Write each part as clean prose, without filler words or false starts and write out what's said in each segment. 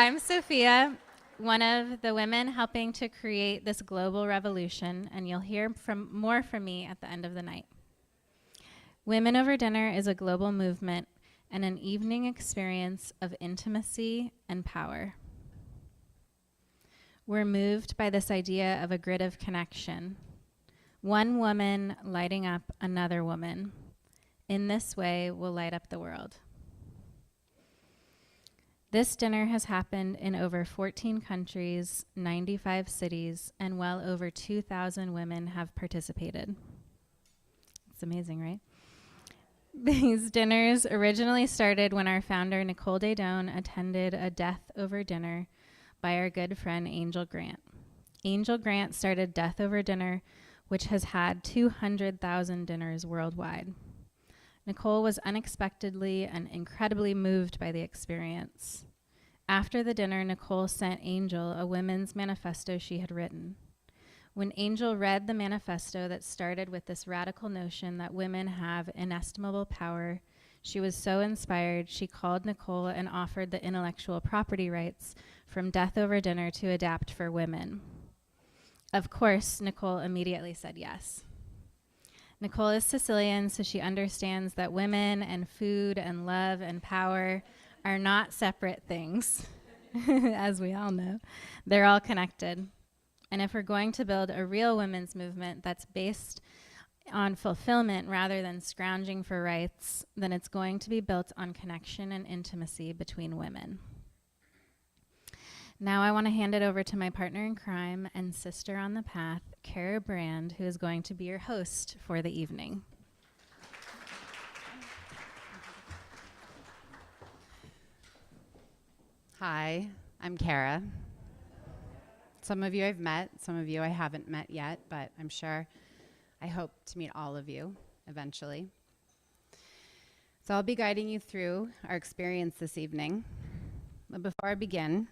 I'm Sophia, one of the women helping to create this global revolution, and you'll hear more from me at the end of the night. Women Over Dinner is a global movement and an evening experience of intimacy and power. We're moved by this idea of a grid of connection, one woman lighting up another woman. In this way, we'll light up the world. This dinner has happened in over 14 countries, 95 cities, and well over 2,000 women have participated. It's amazing, right? These dinners originally started when our founder, Nicole Daedone, attended a Death Over Dinner by our good friend Angel Grant. Angel Grant started Death Over Dinner, which has had 200,000 dinners worldwide. Nicole was unexpectedly and incredibly moved by the experience. After the dinner, Nicole sent Angel a women's manifesto she had written. When Angel read the manifesto that started with this radical notion that women have inestimable power, she was so inspired, she called Nicole and offered the intellectual property rights from Death Over Dinner to adapt for women. Of course, Nicole immediately said yes. Nicole is Sicilian, so she understands that women and food and love and power are not separate things, as we all know. They're all connected. And if we're going to build a real women's movement that's based on fulfillment rather than scrounging for rights, then it's going to be built on connection and intimacy between women. Now I want to hand it over to my partner in crime and sister on the path, Kara Brand, who is going to be your host for the evening. Hi, I'm Kara. Some of you I've met, some of you I haven't met yet, but I'm sure I hope to meet all of you eventually. So I'll be guiding you through our experience this evening. But before I begin,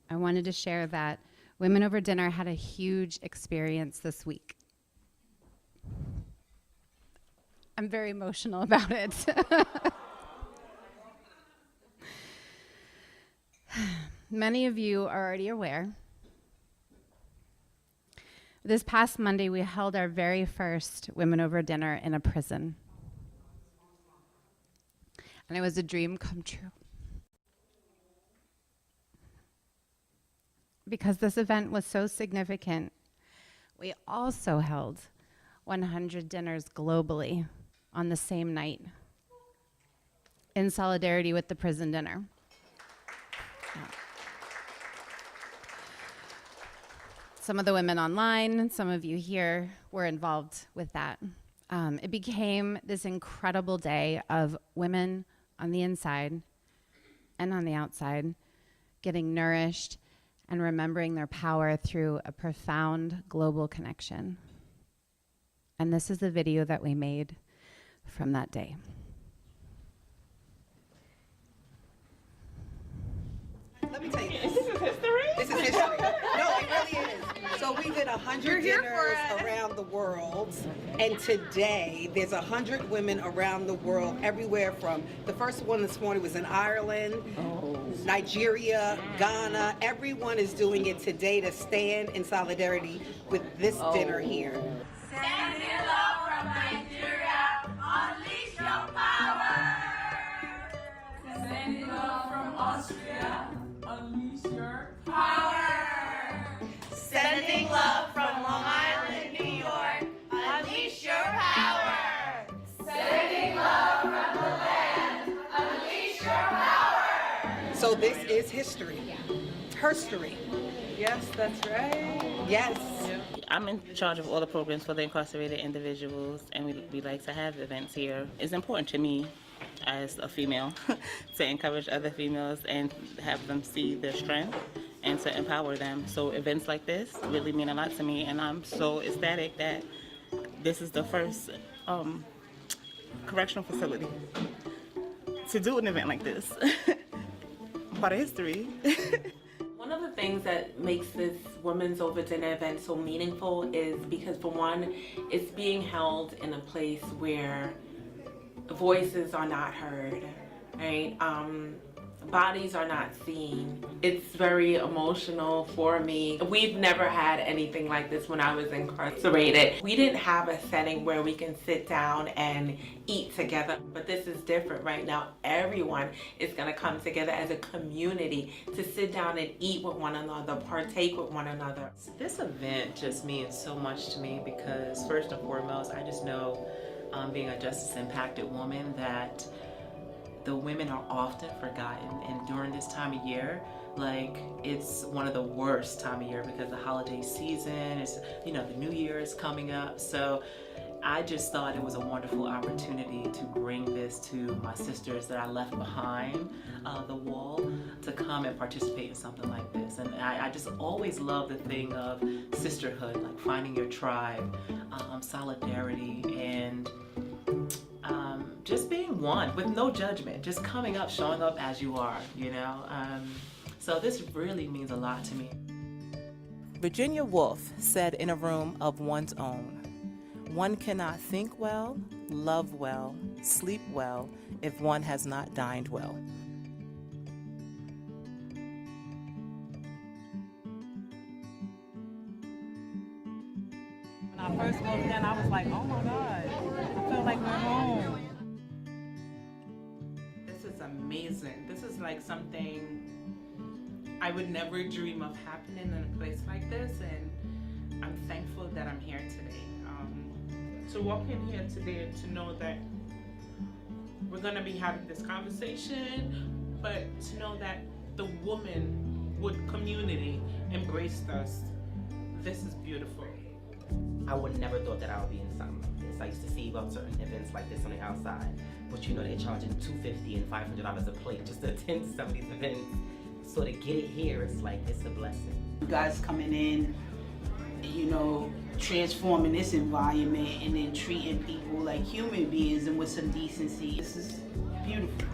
I wanted to share that Women Over Dinner had a huge experience this week. I'm very emotional about it. Many of you are already aware. This past Monday, we held our very first Women Over Dinner in a prison. And it was a dream come true. Because this event was so significant, we also held 100 dinners globally on the same night in solidarity with the prison dinner. Yeah. Some of the women online, some of you here were involved with that. It became this incredible day of women on the inside and on the outside getting nourished and remembering their power through a profound global connection. And this is the video that we made from that day. Let me tell you this. This is history? This is history. No, it really is. So we did 100 dinners around the world, and today there's 100 women around the world, everywhere from, the first one this morning was in Ireland, Nigeria, Ghana. Everyone is doing it today to stand in solidarity with this dinner here. Send it love from Nigeria, unleash your power. Send it love from Austria, unleash your power. Sending love from Long Island, New York, unleash your power. Sending love from the land, unleash your power. So this is history. Herstory. Yes, that's right. Yes. I'm in charge of all the programs for the incarcerated individuals, and we like to have events here. It's important to me as a female to encourage other females and have them see their strength and to empower them. So events like this really mean a lot to me, and I'm so ecstatic that this is the first correctional facility to do an event like this. Part of history. One of the things that makes this Women's Over Dinner event so meaningful is because, for one, it's being held in a place where voices are not heard, right? bodies are not seen. It's very emotional for me. We've never had anything like this when I was incarcerated. We didn't have a setting where we can sit down and eat together, but this is different right now. Everyone is gonna come together as a community to sit down and eat with one another, partake with one another. This event just means so much to me because first and foremost, I just know being a justice impacted woman that the women are often forgotten, and during this time of year, like, it's one of the worst time of year because the holiday season is, you know, the new year is coming up. So I just thought it was a wonderful opportunity to bring this to my sisters that I left behind the wall to come and participate in something like this. And I just always love the thing of sisterhood, like finding your tribe, solidarity, and just being one with no judgment, just coming up, showing up as you are, you know? So this really means a lot to me. Virginia Woolf said in a room of one's own, "One cannot think well, love well, sleep well, if one has not dined well." When I first walked in, I was like, oh my God, I felt like we're home. This is amazing. This is like something I would never dream of happening in a place like this, and I'm thankful that I'm here today. To walk in here today and to know that we're gonna be having this conversation, but to know that the womanhood community embraced us, this is beautiful. I would never thought that I would be in something like this. I used to see about certain events like this on the outside, but you know they're charging $250 and $500 a plate just to attend some of these events. So to get it here, it's like, it's a blessing. You guys coming in, you know, transforming this environment and then treating people like human beings and with some decency. This is beautiful.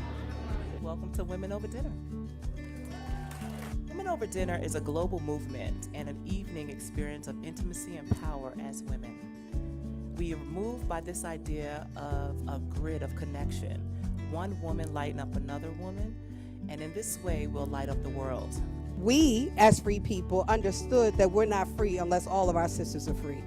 Welcome to Women Over Dinner. Women Over Dinner is a global movement and an evening experience of intimacy and power as women. We are moved by this idea of a grid of connection, one woman lighting up another woman, and in this way we'll light up the world. We, as free people, understood that we're not free unless all of our sisters are free.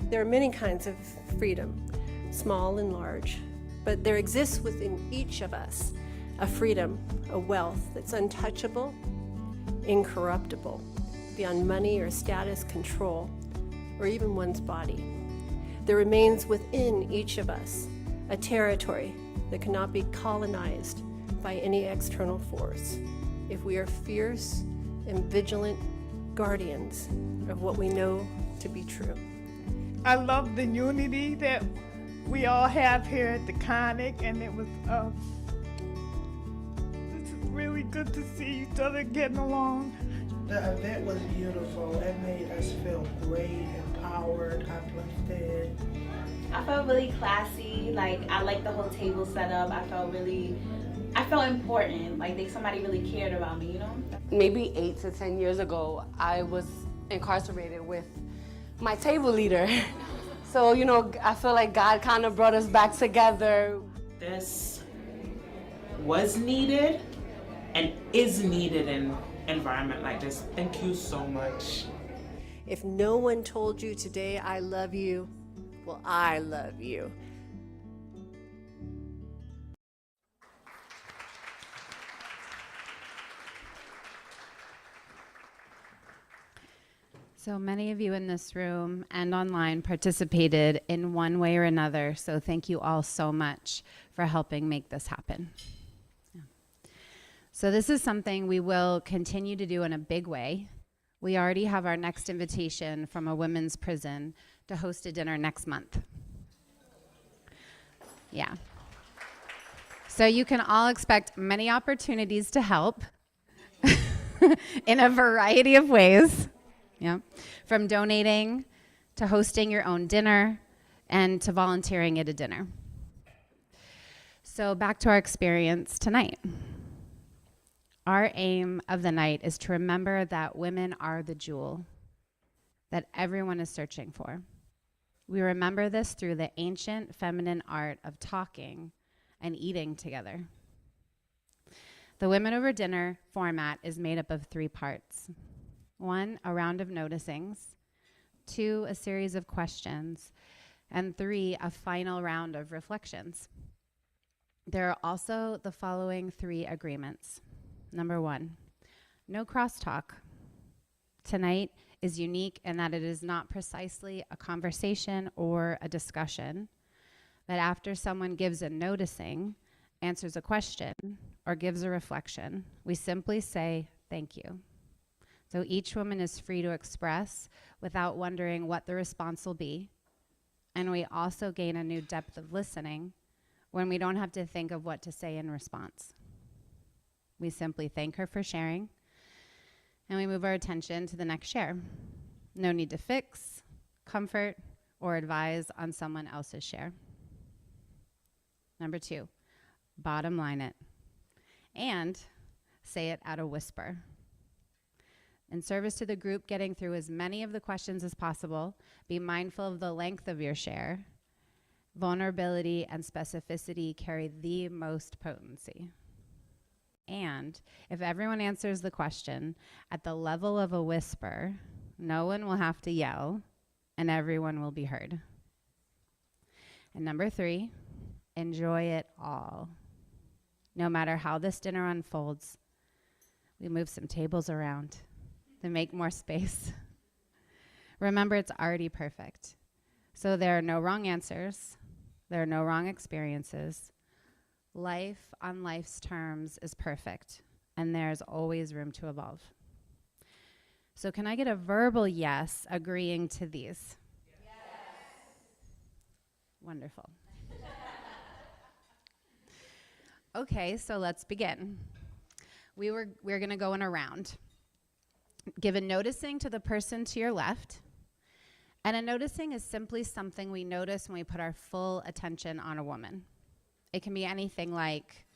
There are many kinds of freedom, small and large, but there exists within each of us a freedom, a wealth that's untouchable, incorruptible, beyond money or status, control, or even one's body. There remains within each of us a territory that cannot be colonized by any external force if we are fierce and vigilant guardians of what we know to be true. I love the unity that we all have here at the Conic, and it was this is really good to see each other getting along. The event was beautiful. It made us feel great, empowered, uplifted. I felt really classy. Like, I liked the whole table setup. I felt important. Like somebody really cared about me, you know? Maybe 8 to 10 years ago, I was incarcerated with my table leader. So, you know, I feel like God kind of brought us back together. This was needed and is needed in an environment like this. Thank you so much. If no one told you today, I love you, well, I love you. So many of you in this room and online participated in one way or another, so thank you all so much for helping make this happen. Yeah. So this is something we will continue to do in a big way. We already have our next invitation from a women's prison to host a dinner next month. Yeah. So you can all expect many opportunities to help in a variety of ways. Yeah, from donating to hosting your own dinner and to volunteering at a dinner. So back to our experience tonight. Our aim of the night is to remember that women are the jewel that everyone is searching for. We remember this through the ancient feminine art of talking and eating together. The Women Over Dinner format is made up of 3 parts. 1, a round of noticings. 2, a series of questions. And 3, a final round of reflections. There are also the following 3 agreements. Number 1, no crosstalk. Tonight is unique in that it is not precisely a conversation or a discussion, but after someone gives a noticing, answers a question, or gives a reflection, we simply say thank you. So each woman is free to express without wondering what the response will be. And we also gain a new depth of listening when we don't have to think of what to say in response. We simply thank her for sharing, and we move our attention to the next share. No need to fix, comfort, or advise on someone else's share. Number 2, bottom line it, and say it at a whisper. In service to the group getting through as many of the questions as possible, be mindful of the length of your share. Vulnerability and specificity carry the most potency. And if everyone answers the question at the level of a whisper, no one will have to yell, and everyone will be heard. And number 3, enjoy it all. No matter how this dinner unfolds, we move some tables around to make more space. Remember, it's already perfect. So there are no wrong answers. There are no wrong experiences. Life on life's terms is perfect, and there's always room to evolve. So can I get a verbal yes agreeing to these? Yes. Wonderful. Okay, so let's begin. We're going to go in a round. Give a noticing to the person to your left. And a noticing is simply something we notice when we put our full attention on a woman. It can be anything like,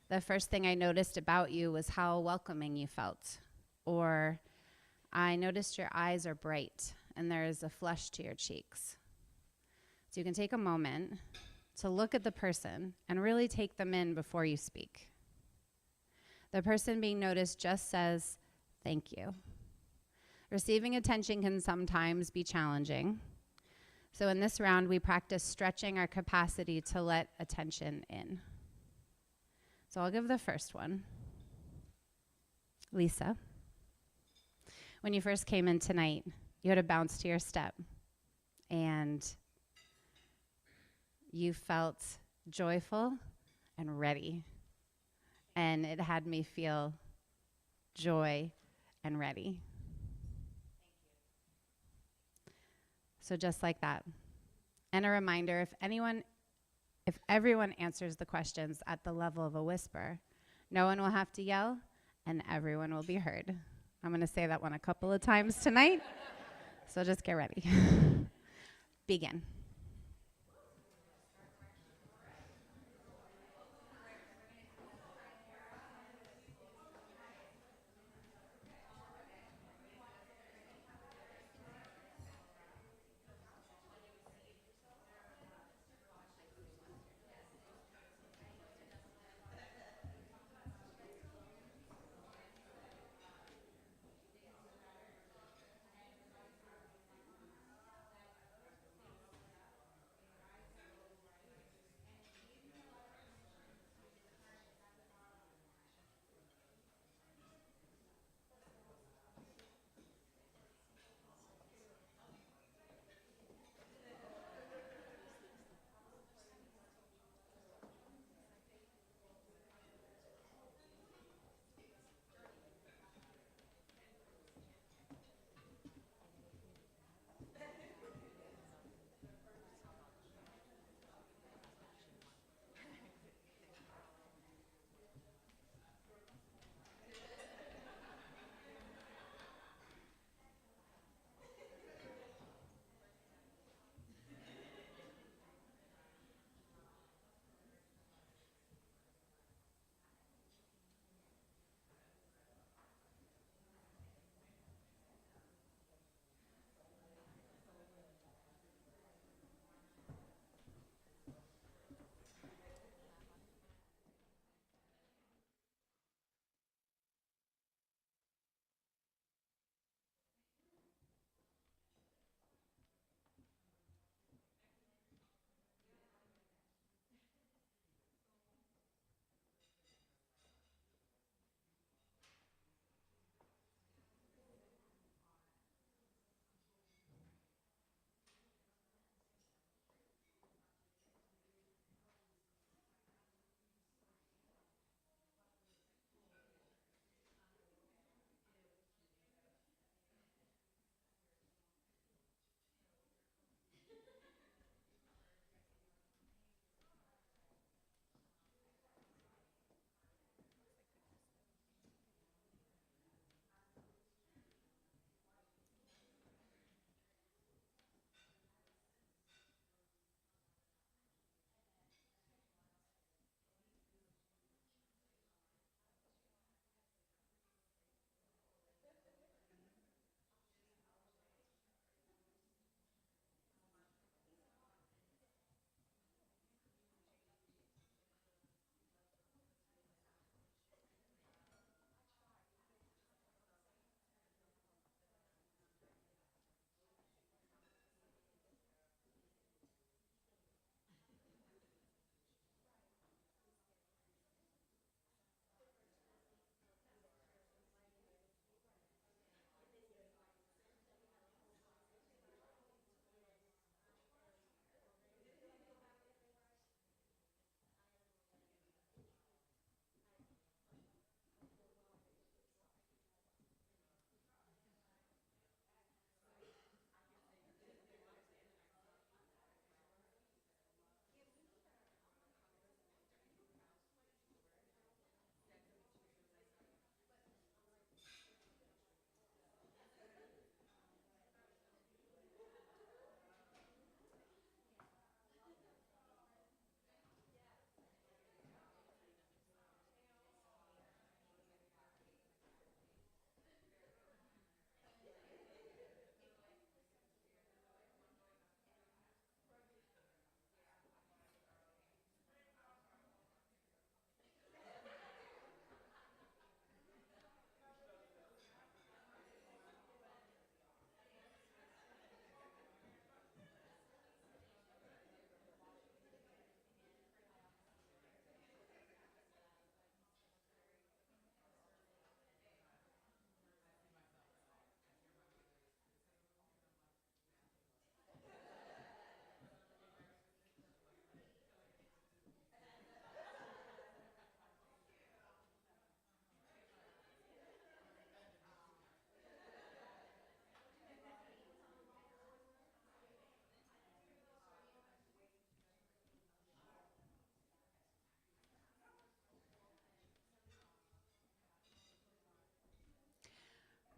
the first thing I noticed about you was how welcoming you felt. Or, I noticed your eyes are bright and there is a flush to your cheeks. So you can take a moment to look at the person and really take them in before you speak. The person being noticed just says, thank you. Receiving attention can sometimes be challenging. So in this round, we practice stretching our capacity to let attention in. So I'll give the first one. Lisa, when you first came in tonight, you had a bounce to your step, and you felt joyful and ready. And it had me feel joy and ready. So just like that. And a reminder, if everyone answers the questions at the level of a whisper, no one will have to yell and everyone will be heard. I'm going to say that one a couple of times tonight, so just get ready. Begin.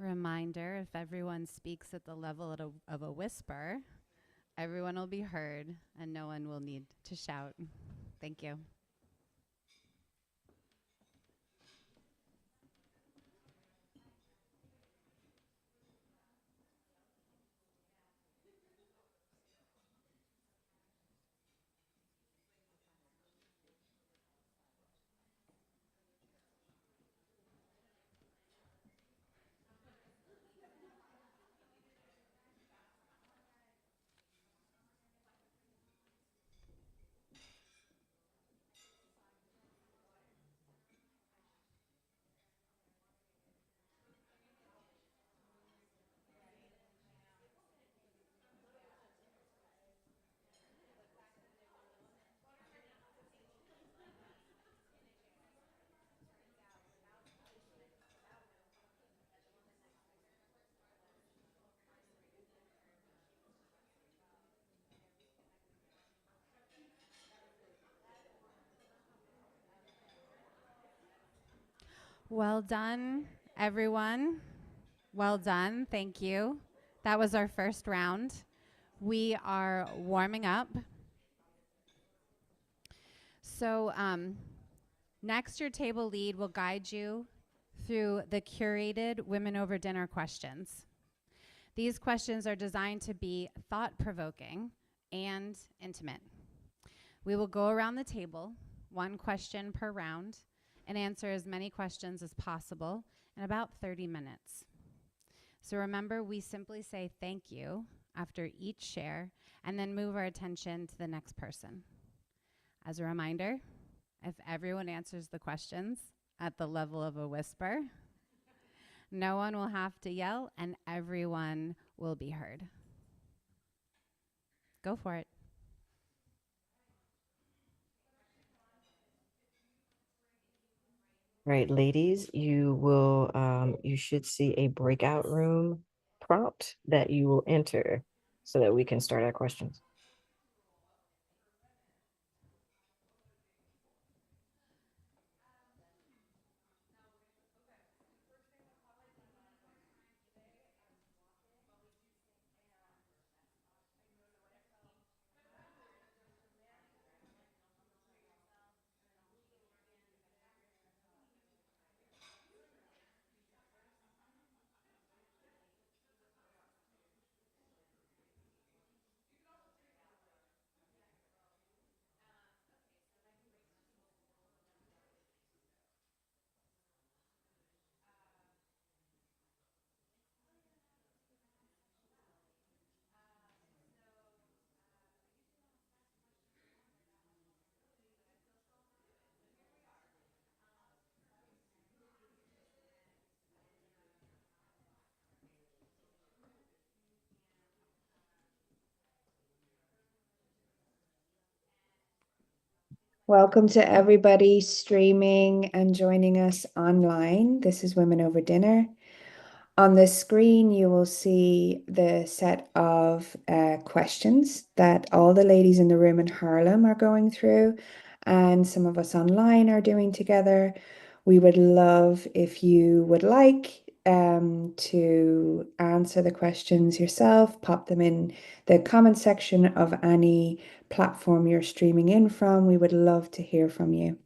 Reminder, if everyone speaks at the level of a whisper, everyone will be heard and no one will need to shout. Thank you. Well done, everyone. Well done. Thank you. That was our first round. We are warming up. So next, your table lead will guide you through the curated Women Over Dinner questions. These questions are designed to be thought-provoking and intimate. We will go around the table, one question per round, and answer as many questions as possible in about 30 minutes. So remember, we simply say thank you after each share and then move our attention to the next person. As a reminder, if everyone answers the questions at the level of a whisper, no one will have to yell and everyone will be heard. Go for it. Right, ladies, you should see a breakout room prompt that you will enter so that we can start our questions. Welcome to everybody streaming and joining us online. This is Women Over Dinner. On the screen, you will see the set of questions that all the ladies in the room in Harlem are going through, and some of us online are doing together. We would love if you would like to answer the questions yourself, pop them in the comment section of any platform you're streaming in from. We would love to hear from you.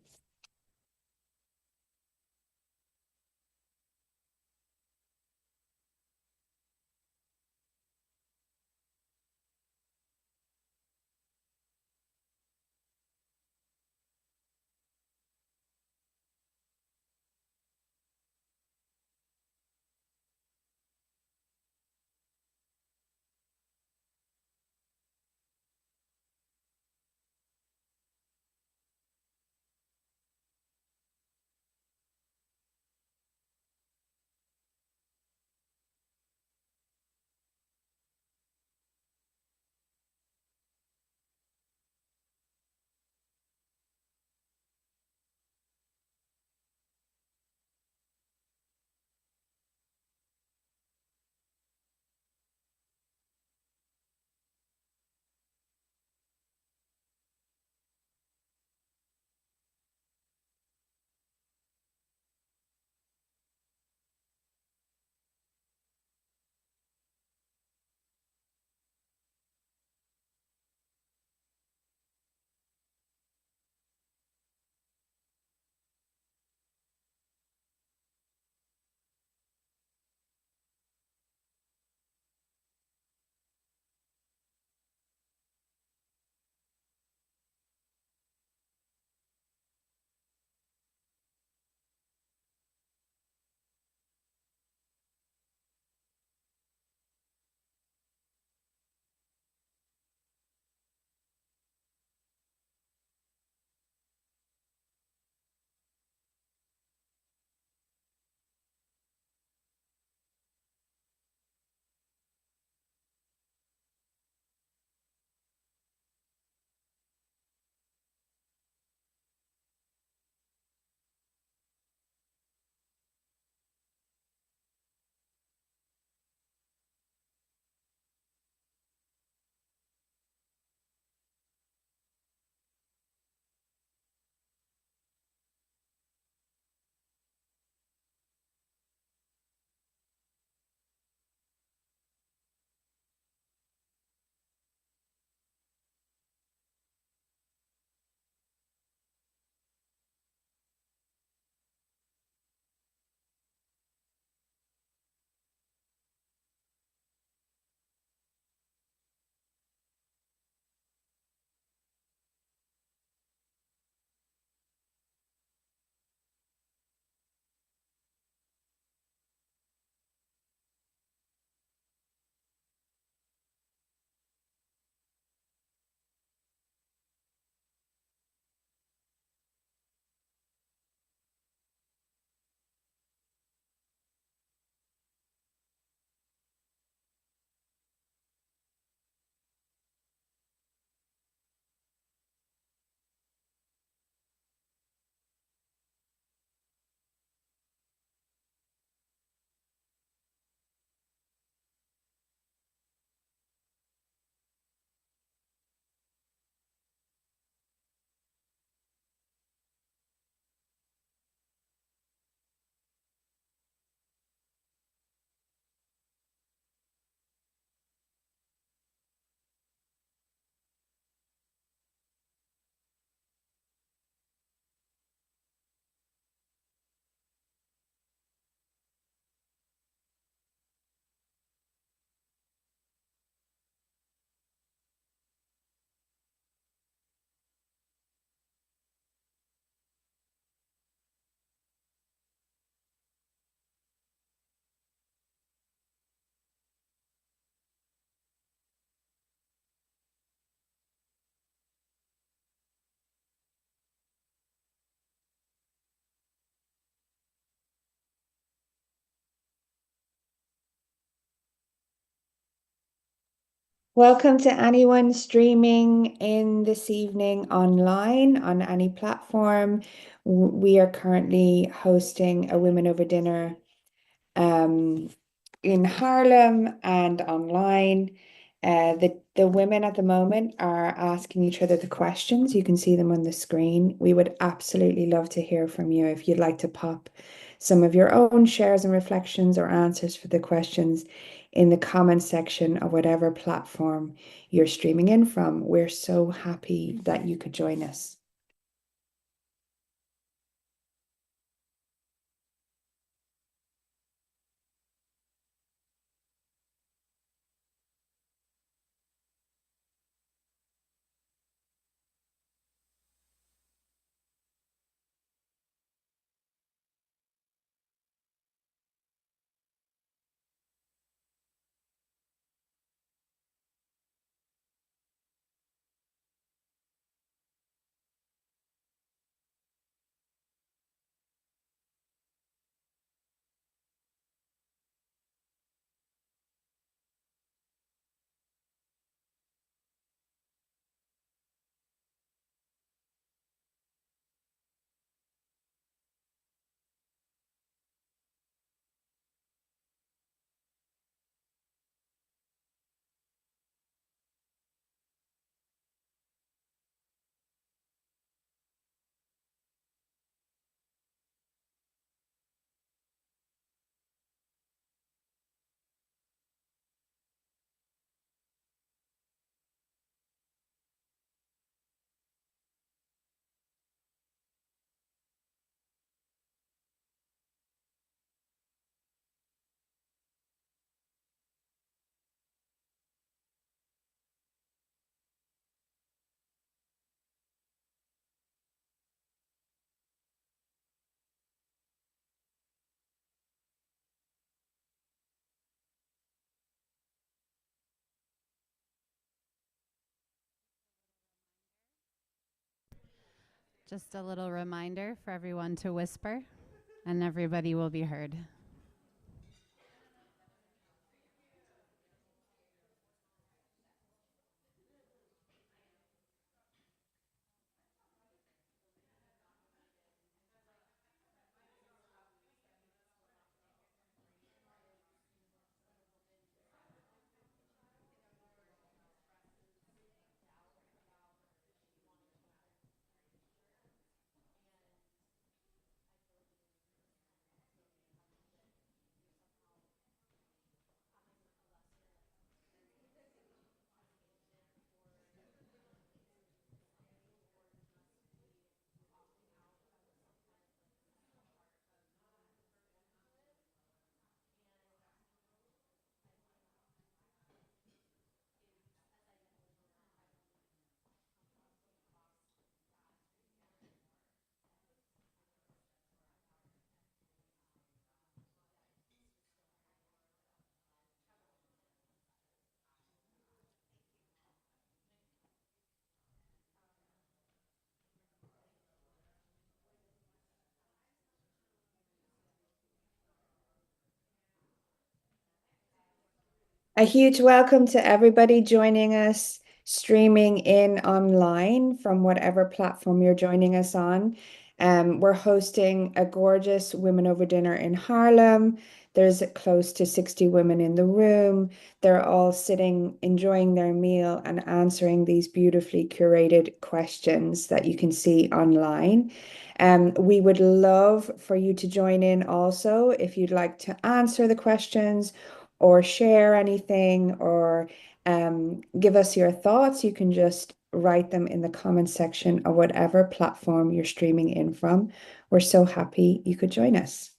Welcome to anyone streaming in this evening online on any platform. We are currently hosting a Women Over Dinner in Harlem and online. The women at the moment are asking each other the questions. You can see them on the screen. We would absolutely love to hear from you if you'd like to pop some of your own shares and reflections or answers for the questions in the comment section of whatever platform you're streaming in from. We're so happy that you could join us. Just a little reminder for everyone to whisper, and everybody will be heard. A huge welcome to everybody joining us streaming in online from whatever platform you're joining us on. We're hosting a gorgeous Women Over Dinner in Harlem. There's close to 60 women in the room. They're all sitting, enjoying their meal and answering these beautifully curated questions that you can see online. We would love for you to join in also if you'd like to answer the questions or share anything or give us your thoughts. You can just write them in the comment section of whatever platform you're streaming in from. We're so happy you could join us.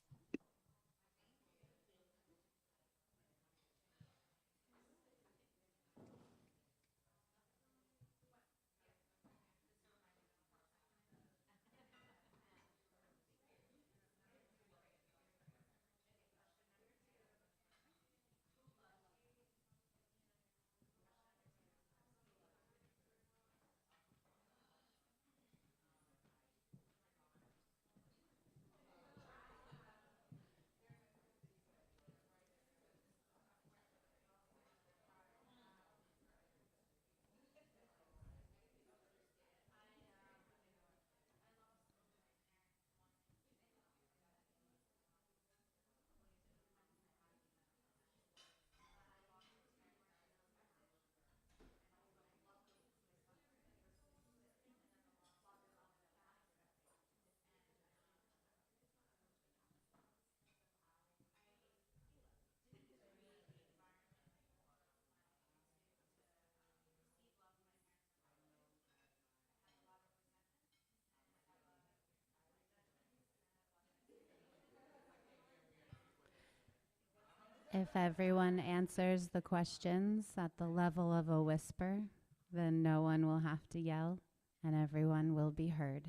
If everyone answers the questions at the level of a whisper, then no one will have to yell and everyone will be heard.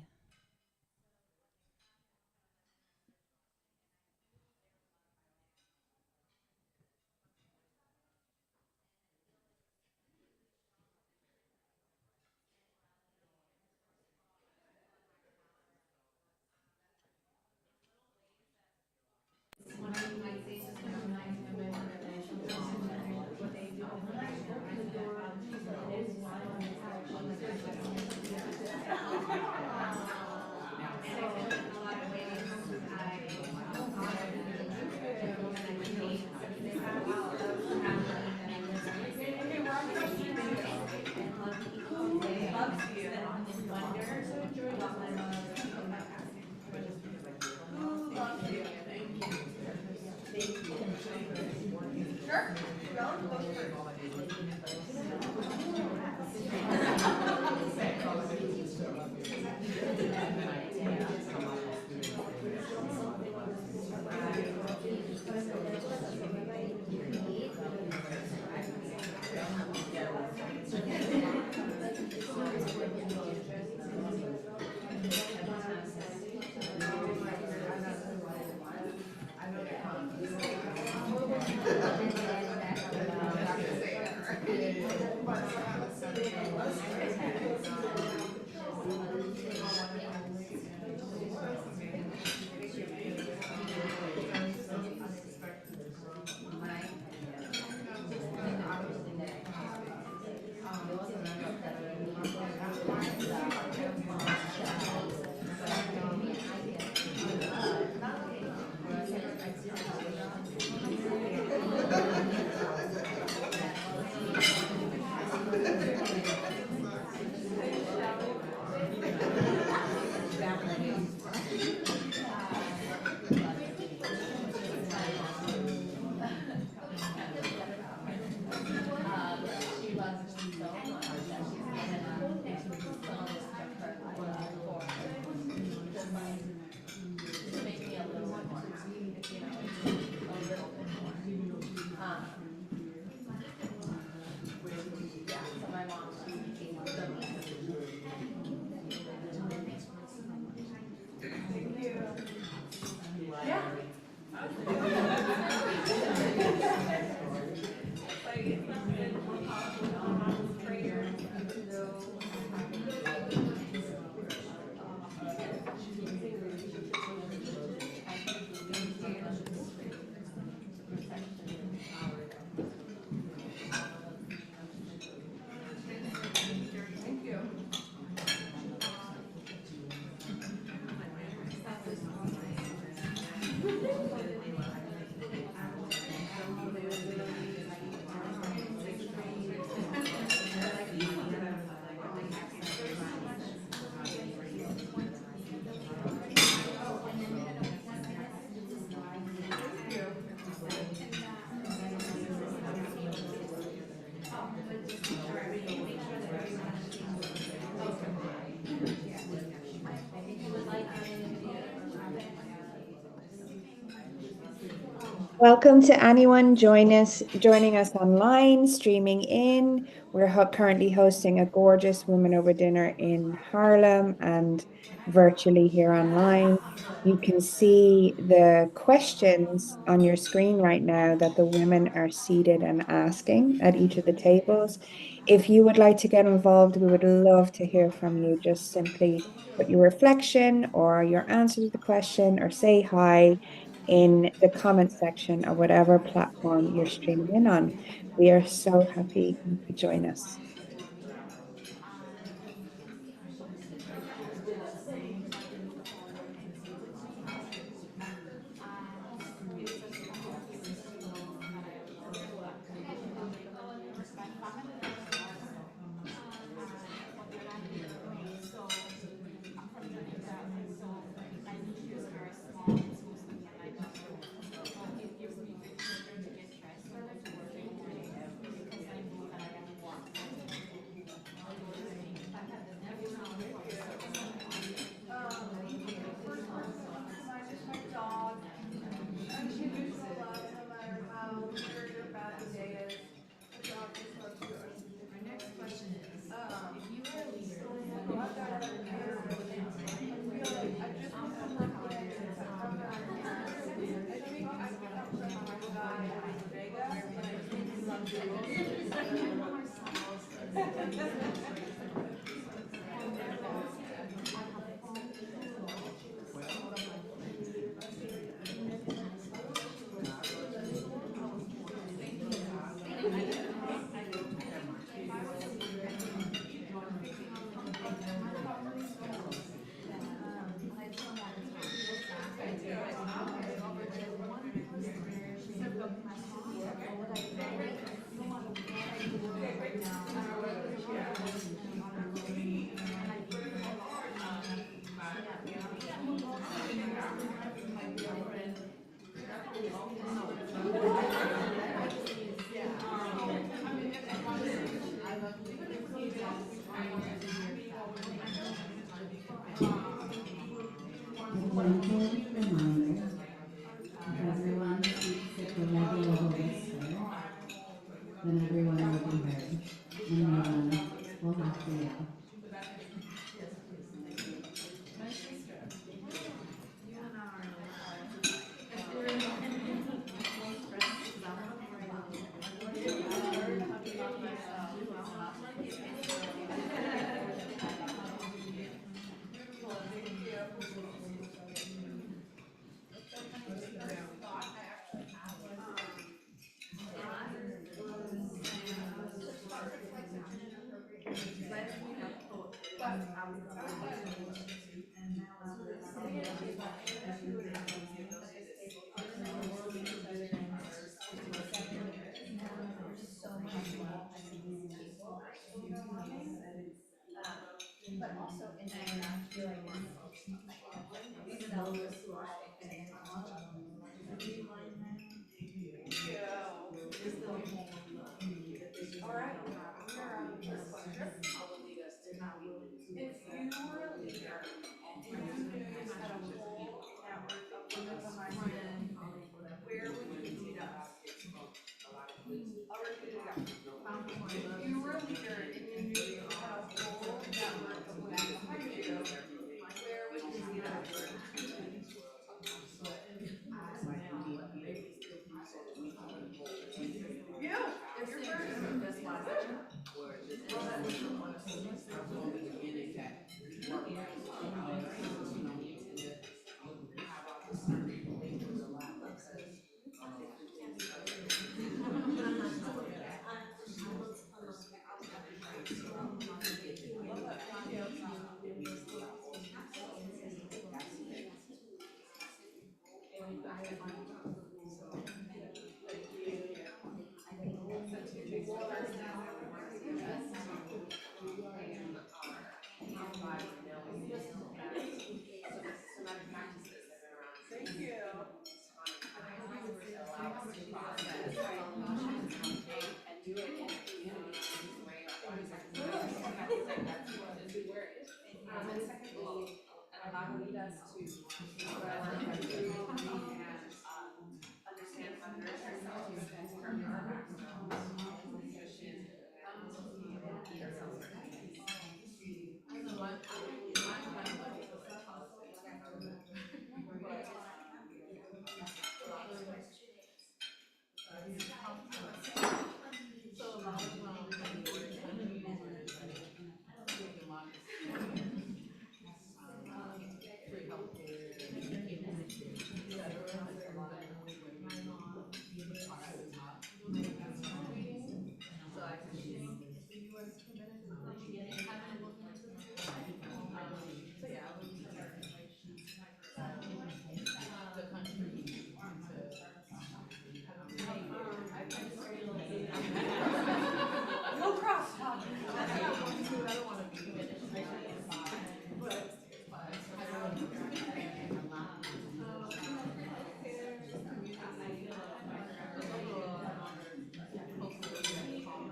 Welcome to anyone joining us online, streaming in. We're currently hosting a gorgeous Women Over Dinner in Harlem and virtually here online. You can see the questions on your screen right now that the women are seated and asking at each of the tables. If you would like to get involved, we would love to hear from you. Just simply put your reflection or your answer to the question or say hi in the comment section of whatever platform you're streaming in on. We are so happy you could join us. A gentle reminder that everyone speaks at the level of a whisper, then everyone will be heard, and no one will have to yell.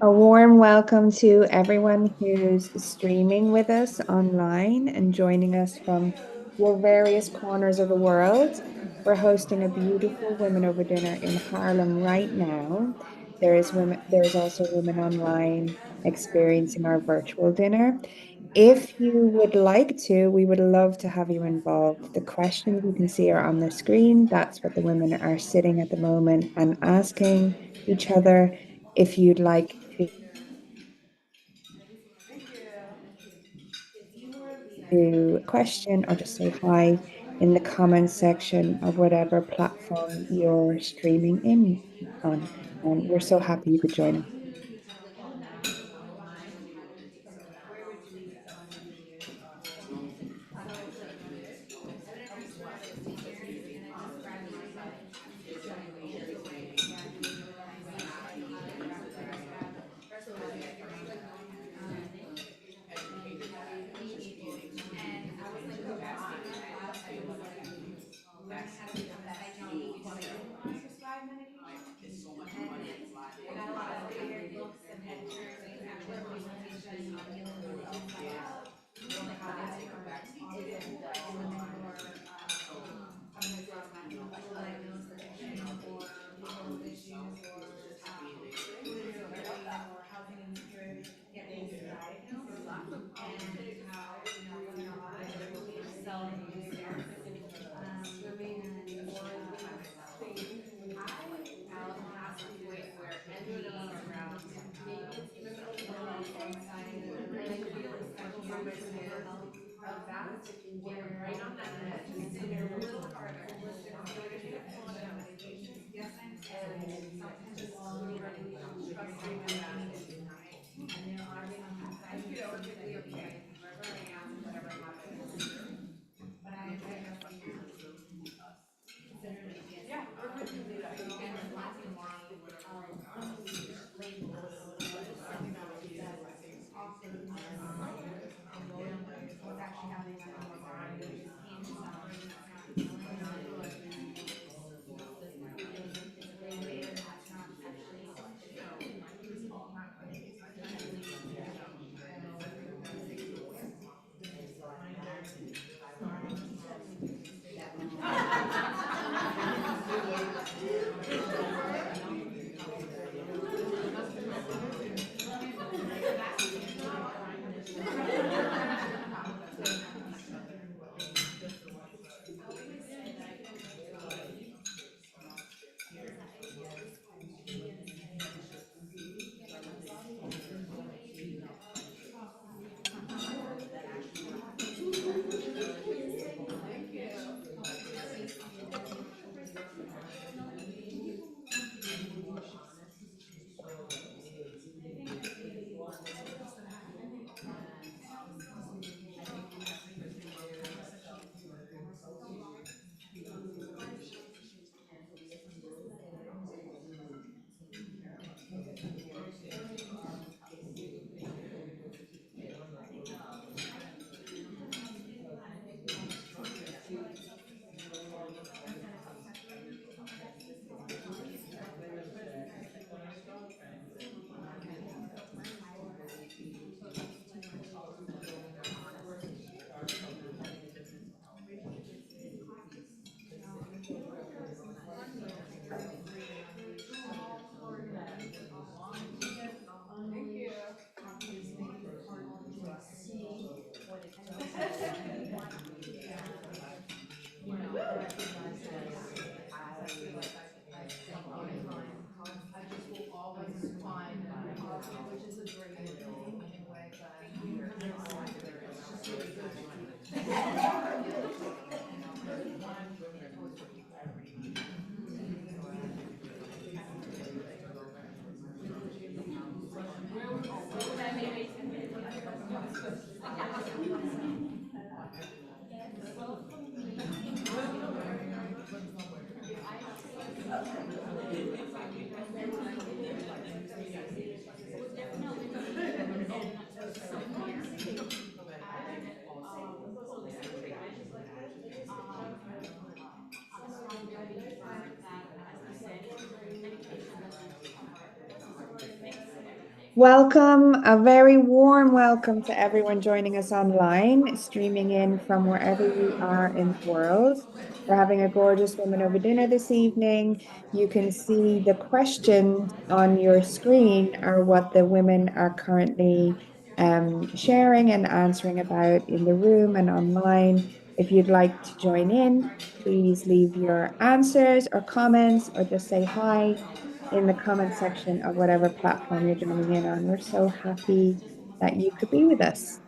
A warm welcome to everyone who's streaming with us online and joining us from your various corners of the world. We're hosting a beautiful Women Over Dinner in Harlem right now. There's also women online experiencing our virtual dinner. If you would like to, we would love to have you involved. The questions you can see are on the screen. That's what the women are sitting at the moment and asking each other. If you'd like to question or just say hi in the comments section of whatever platform you're streaming in on. And we're so happy you could join us. Welcome, a very warm welcome to everyone joining us online, streaming in from wherever you are in the world. We're having a gorgeous Women Over Dinner this evening. You can see the questions on your screen are what the women are currently sharing and answering about in the room and online. If you'd like to join in, please leave your answers or comments or just say hi in the comment section of whatever platform you're joining in on. We're so happy that you could be with us.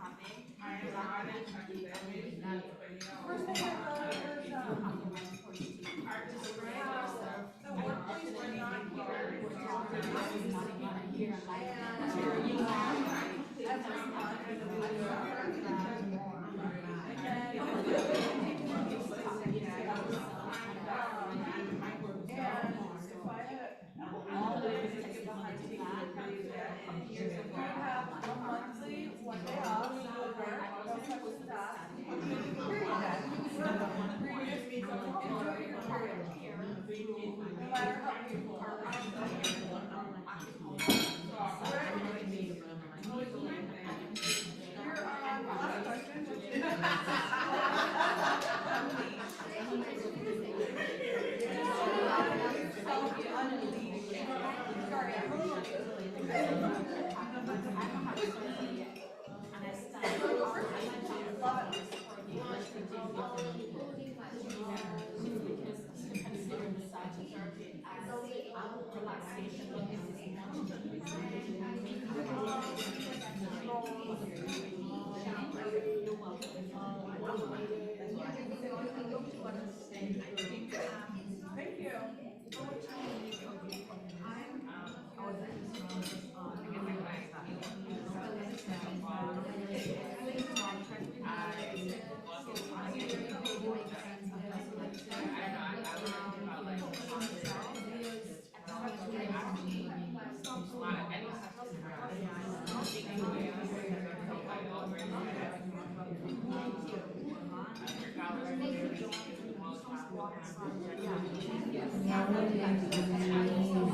Harlem is amazing.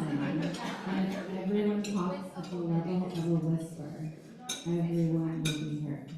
And if everyone talks at the level of a whisper, everyone will be heard.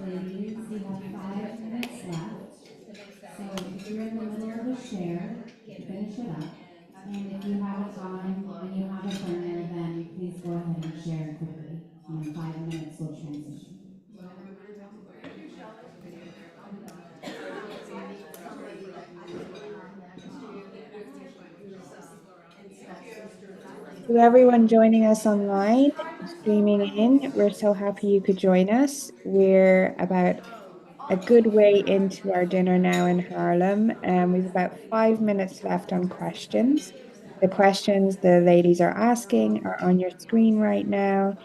Ladies, you have 5 minutes left. So if you're in the middle of a share, finish it up. And if you have it on and you have a burner, then please go ahead and share quickly. And in 5 minutes, we'll transition. To everyone joining us online, streaming in, we're so happy you could join us. We're about a good way into our dinner now in Harlem, and we've about 5 minutes left on questions. The questions the ladies are asking are on your screen right now.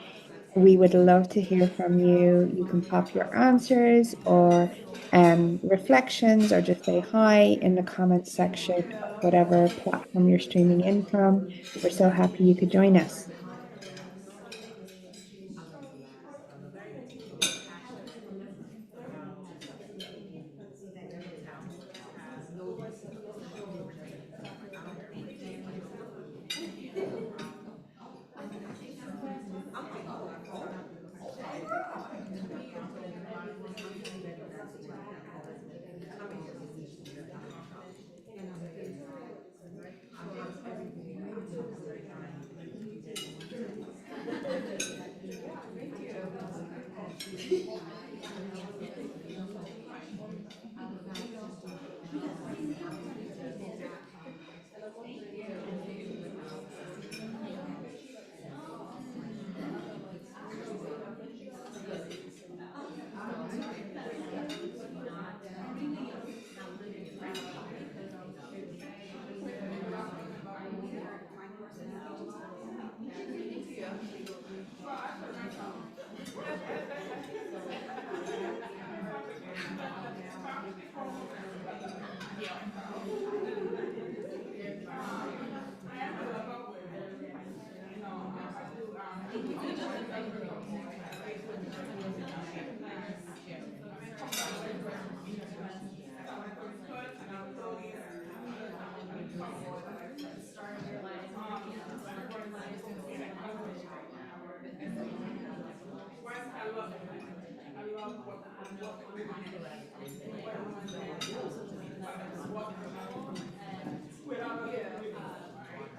We would love to hear from you. You can pop your answers or reflections or just say hi in the comments section of whatever platform you're streaming in from. We're so happy you could join us.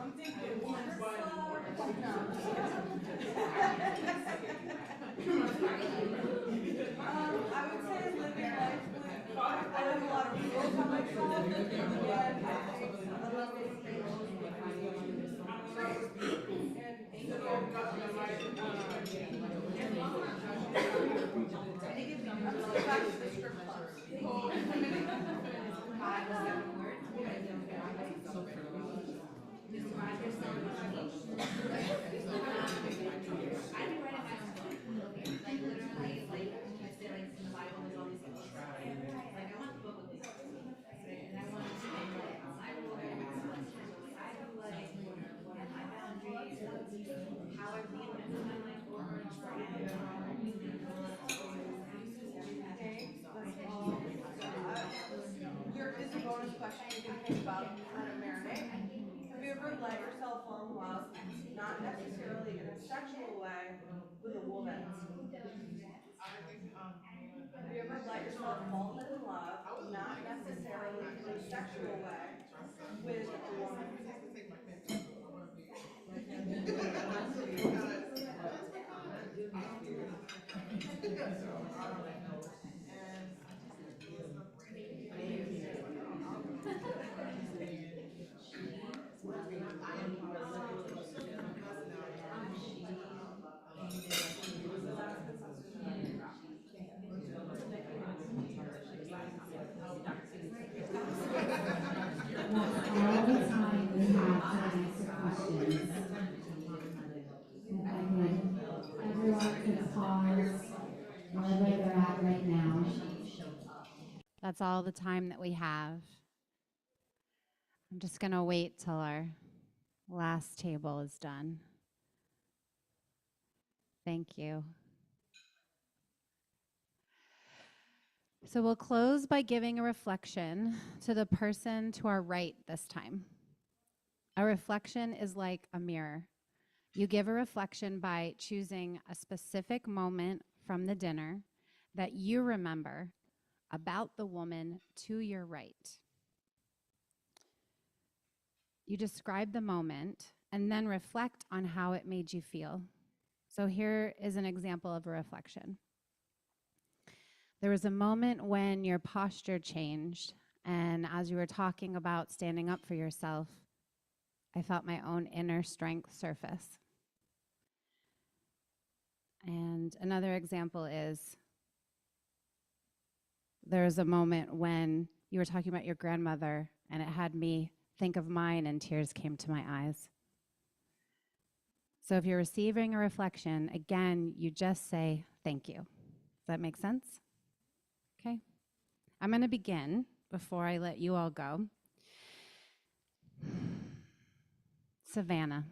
I'm thinking one I would say living life with, I have a lot of rules on myself, and I think a lot of back to the strip Here is a bonus question you can think about and kind of marinate. Have you ever let yourself fall in love, not necessarily in a sexual way, with a woman? Have you ever let yourself fall in love, not necessarily in a sexual way, with a woman? That's all the time we have to answer questions. If I could, everyone could pause wherever they're at right now. That's all the time that we have. I'm just going to wait till our last table is done. Thank you. So we'll close by giving a reflection to the person to our right this time. A reflection is like a mirror. You give a reflection by choosing a specific moment from the dinner that you remember about the woman to your right. You describe the moment and then reflect on how it made you feel. So here is an example of a reflection. There was a moment when your posture changed, and as you were talking about standing up for yourself, I felt my own inner strength surface. And another example is there was a moment when you were talking about your grandmother, and it had me think of mine, and tears came to my eyes. So if you're receiving a reflection, again, you just say thank you. Does that make sense? Okay. I'm going to begin before I let you all go. Savannah.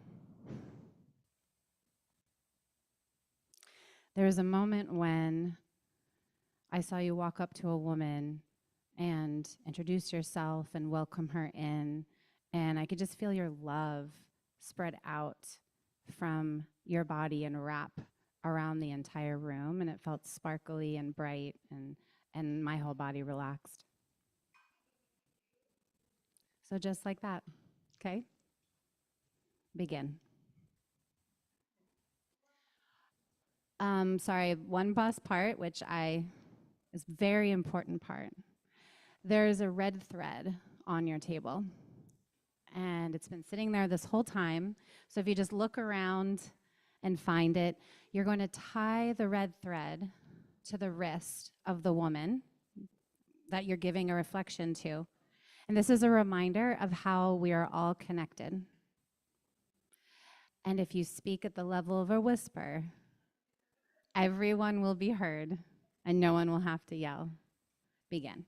There was a moment when I saw you walk up to a woman and introduce yourself and welcome her in, and I could just feel your love spread out from your body and wrap around the entire room, and it felt sparkly and bright, and my whole body relaxed. So just like that, okay? Begin. Sorry, one last part, which is very important part. There's a red thread on your table, and it's been sitting there this whole time. So if you just look around and find it, you're going to tie the red thread to the wrist of the woman that you're giving a reflection to. And this is a reminder of how we are all connected. And if you speak at the level of a whisper, everyone will be heard and no one will have to yell. Begin.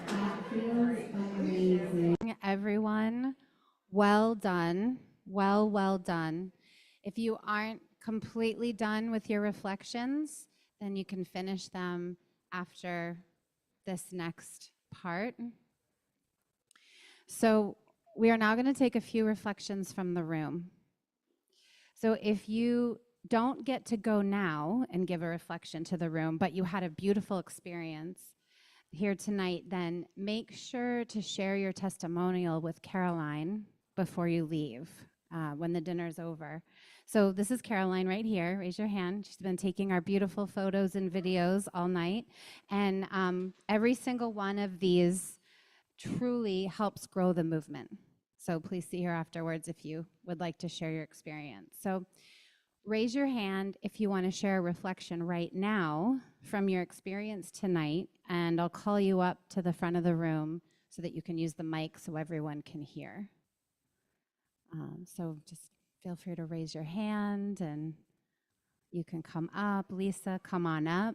That feels amazing. Everyone, well done. Well done. If you aren't completely done with your reflections, then you can finish them after this next part. So we are now going to take a few reflections from the room. So if you don't get to go now and give a reflection to the room, but you had a beautiful experience here tonight, then make sure to share your testimonial with Caroline before you leave when the dinner's over. So this is Caroline right here. Raise your hand. She's been taking our beautiful photos and videos all night. And every single one of these truly helps grow the movement. So please see her afterwards if you would like to share your experience. So raise your hand if you want to share a reflection right now from your experience tonight, and I'll call you up to the front of the room so that you can use the mic so everyone can hear. So just feel free to raise your hand, and you can come up. Lisa, come on up.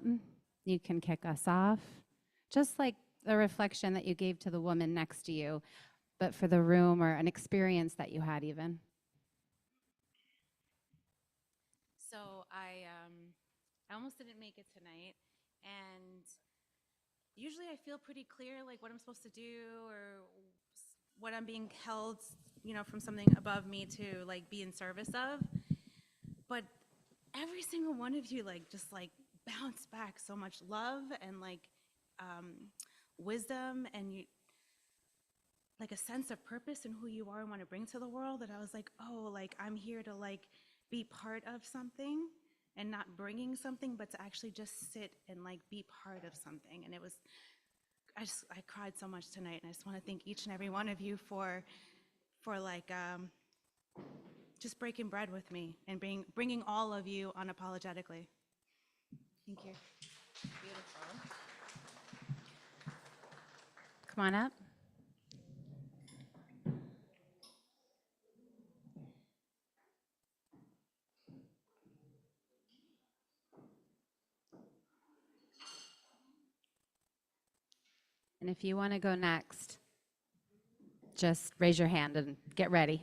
You can kick us off. Just like the reflection that you gave to the woman next to you, but for the room, or an experience that you had even. So I almost didn't make it tonight, and usually I feel pretty clear, like what I'm supposed to do or what I'm being held, from something above me to like be in service of. But every single one of you just bounced back so much love and wisdom, and you like a sense of purpose in who you are and want to bring to the world, that I was like, oh, I'm here to be part of something, and not bringing something, but to actually just sit and be part of something. And it was, I cried so much tonight, and I just want to thank each and every one of you for just breaking bread with me and bringing all of you unapologetically. Thank you. Beautiful. Come on up. And if you want to go next, just raise your hand and get ready.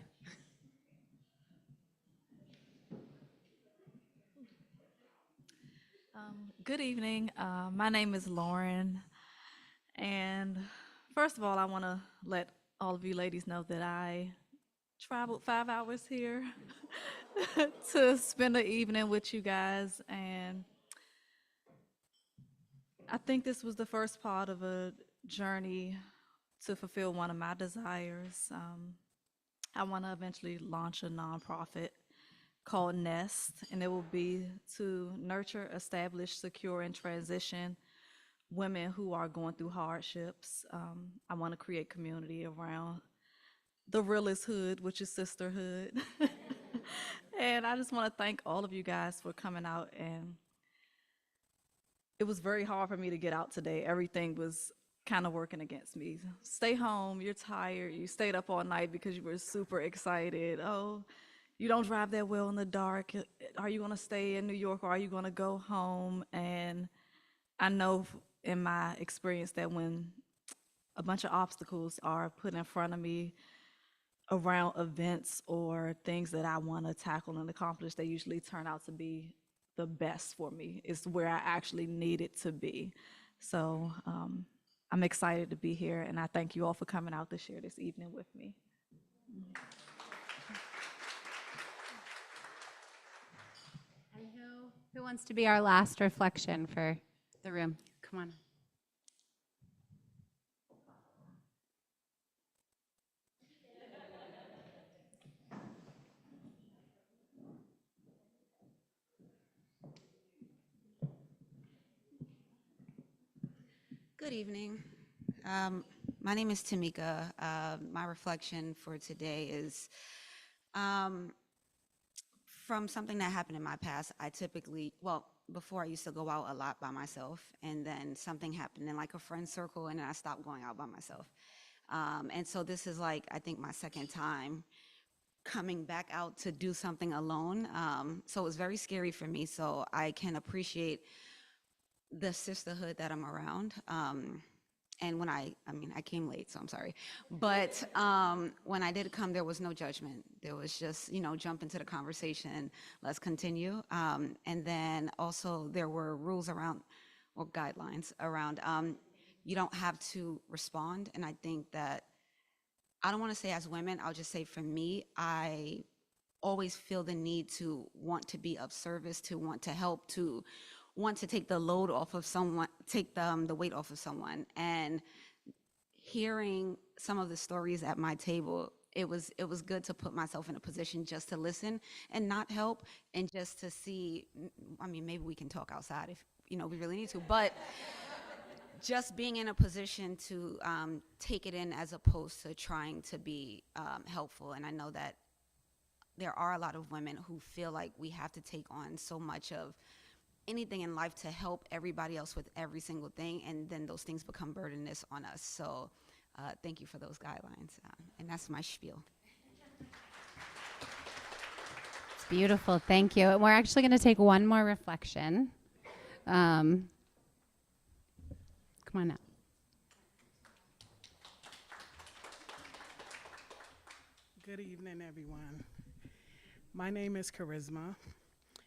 Good evening. My name is Lauren. And first of all, I want to let all of you ladies know that I traveled 5 hours here to spend the evening with you guys. And I think this was the first part of a journey to fulfill one of my desires. I want to eventually launch a nonprofit called Nest, and it will be to nurture, establish, secure, and transition women who are going through hardships. I want to create community around the realest hood, which is sisterhood. And I just want to thank all of you guys for coming out. And it was very hard for me to get out today. Everything was kind of working against me. Stay home, you're tired, you stayed up all night because you were super excited. Oh, you don't drive that well in the dark. Are you going to stay in New York or are you going to go home? And I know in my experience that when a bunch of obstacles are put in front of me around events or things that I want to tackle and accomplish, they usually turn out to be the best for me. It's where I actually need it to be. So I'm excited to be here, and I thank you all for coming out to share this evening with me. And who wants to be our last reflection for the room? Come on. Good evening. My name is Tamika. My reflection for today is from something that happened in my past. I typically, well, before I used to go out a lot by myself, and then something happened in like a friend circle, and then I stopped going out by myself. And so this is like, I think my second time coming back out to do something alone. So it was very scary for me. So I can appreciate the sisterhood that I'm around. And when I mean, I came late, so I'm sorry. But when I did come, there was no judgment. There was just, jump into the conversation, let's continue. And then also there were rules around, or guidelines around, you don't have to respond. And I think that, I don't want to say as women, I'll just say for me, I always feel the need to want to be of service, to want to help, to want to take the load off of someone, take the weight off of someone. And hearing some of the stories at my table, it was good to put myself in a position just to listen and not help, and just to see, I mean, maybe we can talk outside if, we really need to, but just being in a position to take it in as opposed to trying to be helpful. And I know that there are a lot of women who feel like we have to take on so much of anything in life to help everybody else with every single thing, and then those things become burdenous on us. So thank you for those guidelines, and that's my spiel. It's beautiful, thank you. And we're actually going to take one more reflection. Come on up. Good evening, everyone. My name is Charisma,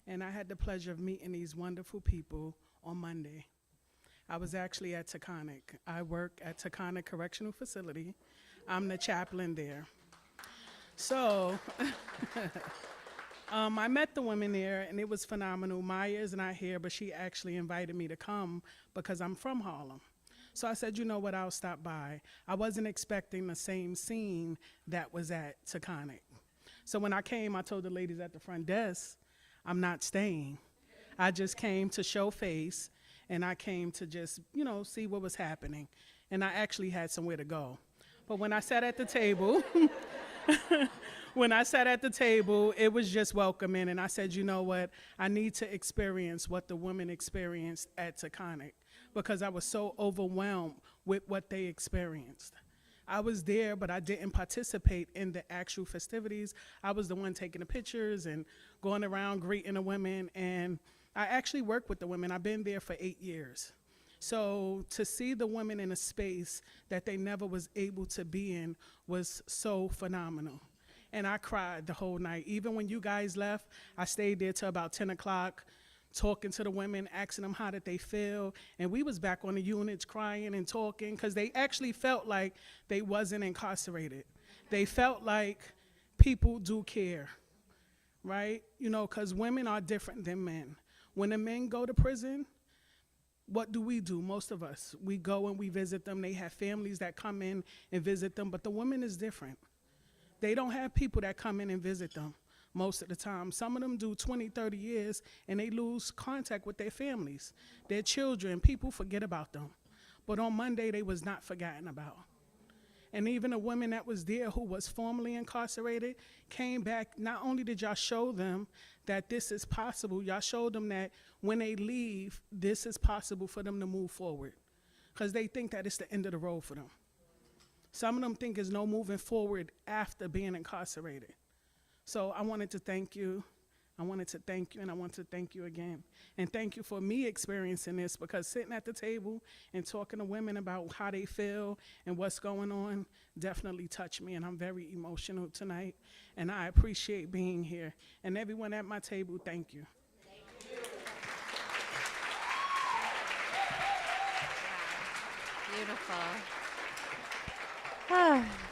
and I had the pleasure of meeting these wonderful people on Monday. I was actually at Taconic. I work at Taconic Correctional Facility. I'm the chaplain there. So I met the women there, and it was phenomenal. Maya is not here, but she actually invited me to come because I'm from Harlem. So I said, you know what, I'll stop by. I wasn't expecting the same scene that was at Taconic. So when I came, I told the ladies at the front desk, I'm not staying. I just came to show face, and I came to just, see what was happening. And I actually had somewhere to go. But when I sat at the table, it was just welcoming. And I said, you know what, I need to experience what the women experienced at Taconic, because I was so overwhelmed with what they experienced. I was there, but I didn't participate in the actual festivities. I was the one taking the pictures and going around greeting the women, and I actually worked with the women. I've been there for 8 years. So to see the women in a space that they never was able to be in was so phenomenal. And I cried the whole night. Even when you guys left, I stayed there till about 10 o'clock, talking to the women, asking them how did they feel. And we was back on the units crying and talking, because they actually felt like they wasn't incarcerated. They felt like people do care, right? Because women are different than men. When the men go to prison, what do? Most of us, we go and we visit them. They have families that come in and visit them, but the women is different. They don't have people that come in and visit them most of the time. Some of them do 20, 30 years, and they lose contact with their families, their children. People forget about them. But on Monday, they was not forgotten about. And even the women that was there who was formerly incarcerated came back. Not only did y'all show them that this is possible, y'all showed them that when they leave, this is possible for them to move forward. Because they think that it's the end of the road for them. Some of them think there's no moving forward after being incarcerated. So I wanted to thank you. I wanted to thank you, and I want to thank you again. And thank you for me experiencing this, because sitting at the table and talking to women about how they feel and what's going on definitely touched me, and I'm very emotional tonight, and I appreciate being here. And everyone at my table, thank you. Beautiful.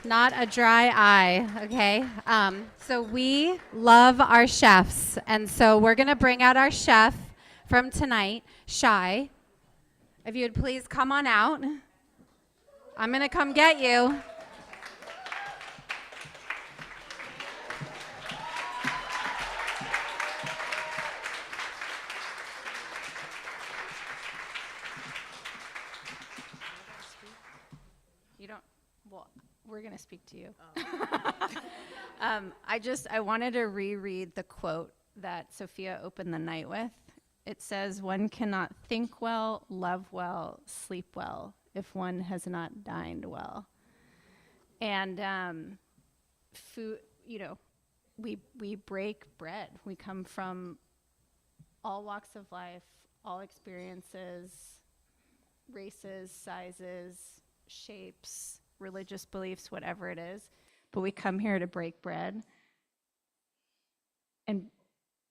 Not a dry eye, okay? So we love our chefs, and so we're gonna bring out our chef from tonight, Shy. If you would please come on out. I'm gonna come get you. You don't, well, we're going to speak to you. I wanted to reread the quote that Sophia opened the night with. It says, "One cannot think well, love well, sleep well if one has not dined well." And food, you know, we break bread. We come from all walks of life, all experiences, races, sizes, shapes, religious beliefs, whatever it is. But we come here to break bread. And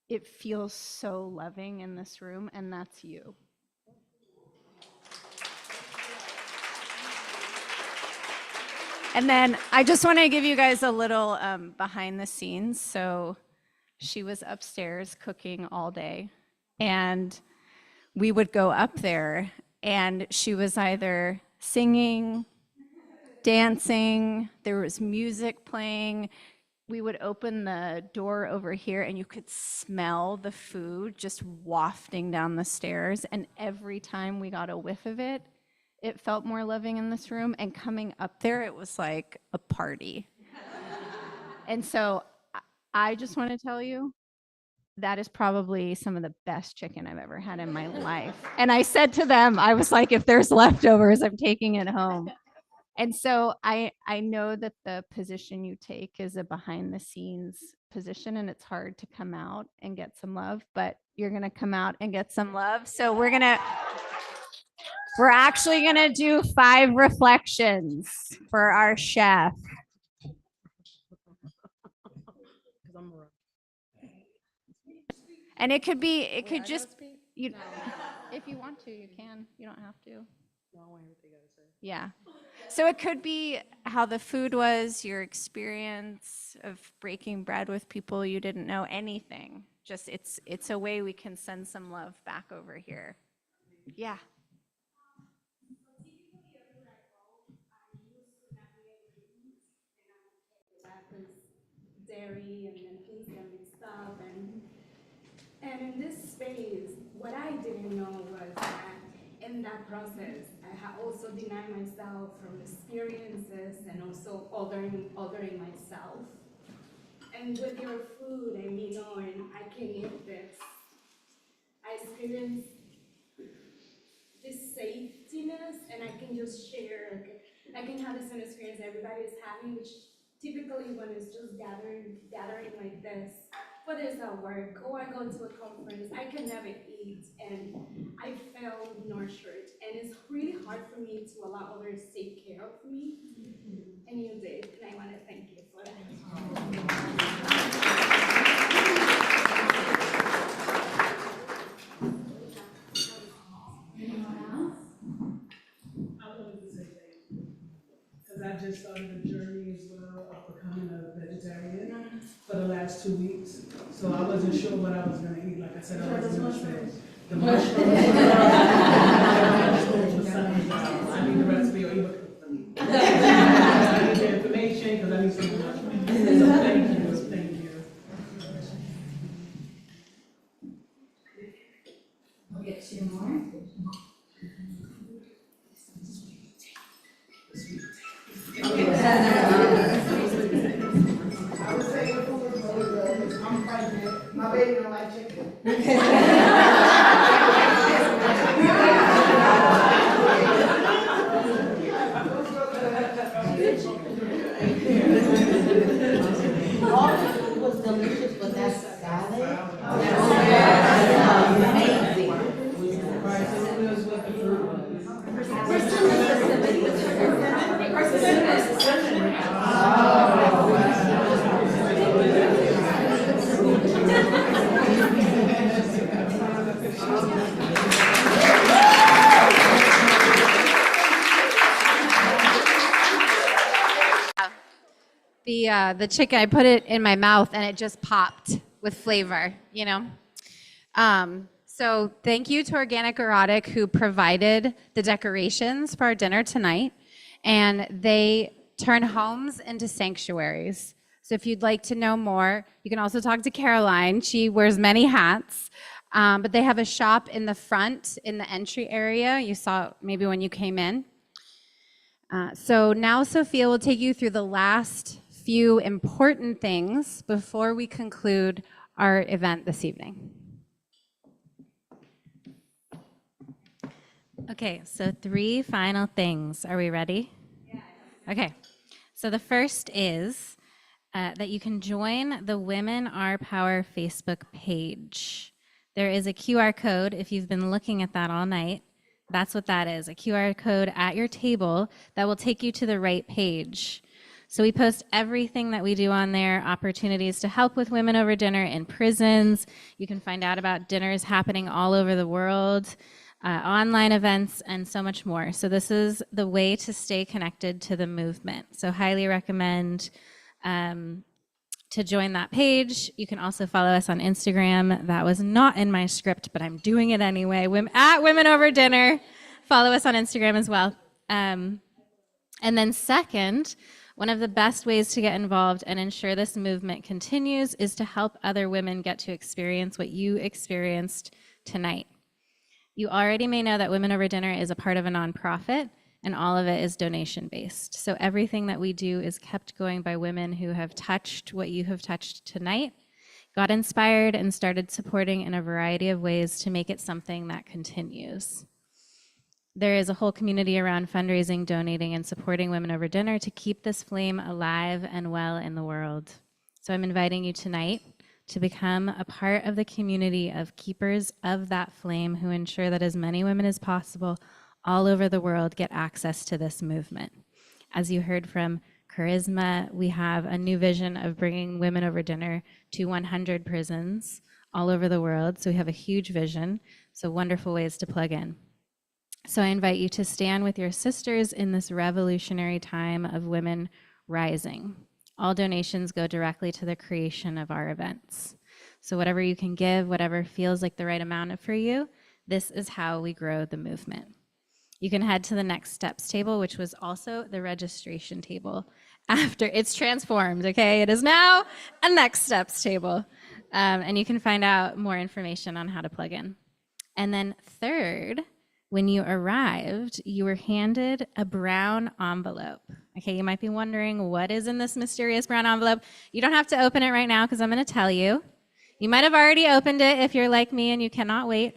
it feels so loving in this room, and that's you. And then I just want to give you guys a little behind the scenes. So she was upstairs cooking all day, and we would go up there, and she was either singing, dancing, there was music playing. We would open the door over here, and you could smell the food just wafting down the stairs. And every time we got a whiff of it, it felt more loving in this room. And coming up there, it was like a party. And so I just want to tell you, that is probably some of the best chicken I've ever had in my life. And I said to them, I was like, if there's leftovers, I'm taking it home. And so I know that the position you take is a behind the scenes position, and it's hard to come out and get some love, but you're going to come out and get some love. So we're actually going to do 5 reflections for our chef. And it could just, you, if you want to, you can, you don't have to. Yeah. So it could be how the food was, your experience of breaking bread with people you didn't know, anything. Just it's a way we can send some love back over here. Yeah. Dairy and then things get mixed up, and in this space, what I didn't know was that in that process, I had also denied myself from experiences and also othering myself. And with your food and me knowing I can eat this, I experienced this safetiness, and I can just share. I can have the same experience everybody is having, which typically when it's just gathering like this, whether it's at work or I go to a conference, I can never eat, and I felt nurtured. And it's really hard for me to allow others to take care of me, and you did, and I want to thank you for that. I just started a journey as well of becoming a vegetarian for the last 2 weeks. So I wasn't sure what I was going to eat. Like I said, I wasn't going to say the mushrooms. I need the recipe, or even cook for me. I need the information because I need some mushrooms. So thank you. Thank you. We'll get 2 more. Okay. My baby don't like chicken. All the food was delicious, but that salad, The chicken, I put it in my mouth and it just popped with flavor, you know? So thank you to Organic Erotic who provided the decorations for our dinner tonight. And they turn homes into sanctuaries. So if you'd like to know more, you can also talk to Caroline. She wears many hats. But they have a shop in the front, in the entry area. You saw it maybe when you came in. So now Sophia will take you through the last few important things before we conclude our event this evening. Okay, so 3 final things. Are we ready? Yeah. Okay, so the first is that you can join the Women Are Power Facebook page. There is a QR code if you've been looking at that all night. That's what that is, a QR code at your table that will take you to the right page. So we post everything that we do on there, opportunities to help with Women Over Dinner in prisons. You can find out about dinners happening all over the world, online events, and so much more. So this is the way to stay connected to the movement. So highly recommend to join that page. You can also follow us on Instagram. That was not in my script, but I'm doing it anyway. At Women Over Dinner. Follow us on Instagram as well. And then second, one of the best ways to get involved and ensure this movement continues is to help other women get to experience what you experienced tonight. You already may know that Women Over Dinner is a part of a nonprofit, and all of it is donation-based. So everything that we do is kept going by women who have touched what you have touched tonight, got inspired, and started supporting in a variety of ways to make it something that continues. There is a whole community around fundraising, donating, and supporting Women Over Dinner to keep this flame alive and well in the world. So I'm inviting you tonight to become a part of the community of keepers of that flame who ensure that as many women as possible all over the world get access to this movement. As you heard from Charisma, we have a new vision of bringing Women Over Dinner to 100 prisons all over the world. So we have a huge vision, so wonderful ways to plug in. So I invite you to stand with your sisters in this revolutionary time of women rising. All donations go directly to the creation of our events. So whatever you can give, whatever feels like the right amount for you, this is how we grow the movement. You can head to the Next Steps table, which was also the registration table after it's transformed, okay? It is now a Next Steps table. And you can find out more information on how to plug in. And then third, when you arrived, you were handed a brown envelope. Okay, you might be wondering, what is in this mysterious brown envelope? You don't have to open it right now because I'm going to tell you. You might have already opened it if you're like me and you cannot wait.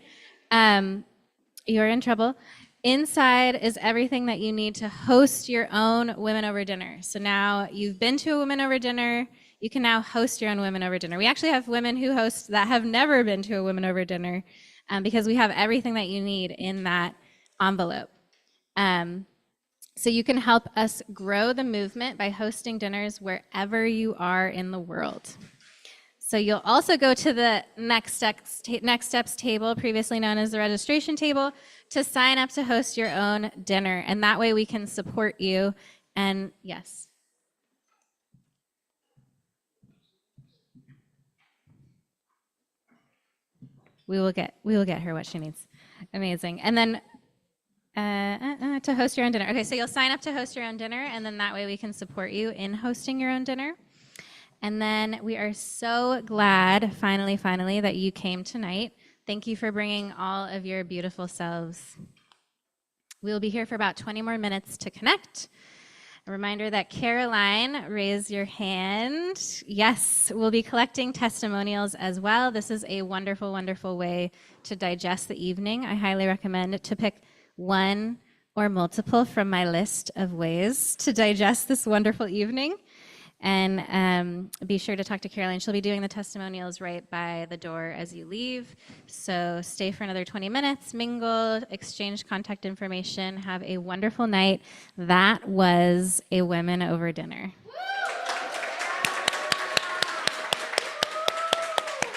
You're in trouble. Inside is everything that you need to host your own Women Over Dinner. So now you've been to a Women Over Dinner, you can now host your own Women Over Dinner. We actually have women who host that have never been to a Women Over Dinner because we have everything that you need in that envelope. So you can help us grow the movement by hosting dinners wherever you are in the world. So you'll also go to the Next Steps table, previously known as the registration table, to sign up to host your own dinner. And that way we can support you. And yes. We will get her what she needs. Amazing. And then to host your own dinner. Okay, so you'll sign up to host your own dinner, and then that way we can support you in hosting your own dinner. And then we are so glad, finally, that you came tonight. Thank you for bringing all of your beautiful selves. We'll be here for about 20 more minutes to connect. A reminder that Caroline, raise your hand. Yes, we'll be collecting testimonials as well. This is a wonderful, wonderful way to digest the evening. I highly recommend to pick one or multiple from my list of ways to digest this wonderful evening. And be sure to talk to Caroline. She'll be doing the testimonials right by the door as you leave. So stay for another 20 minutes, mingle, exchange contact information, have a wonderful night. That was a Women Over Dinner.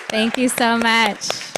Thank you so much.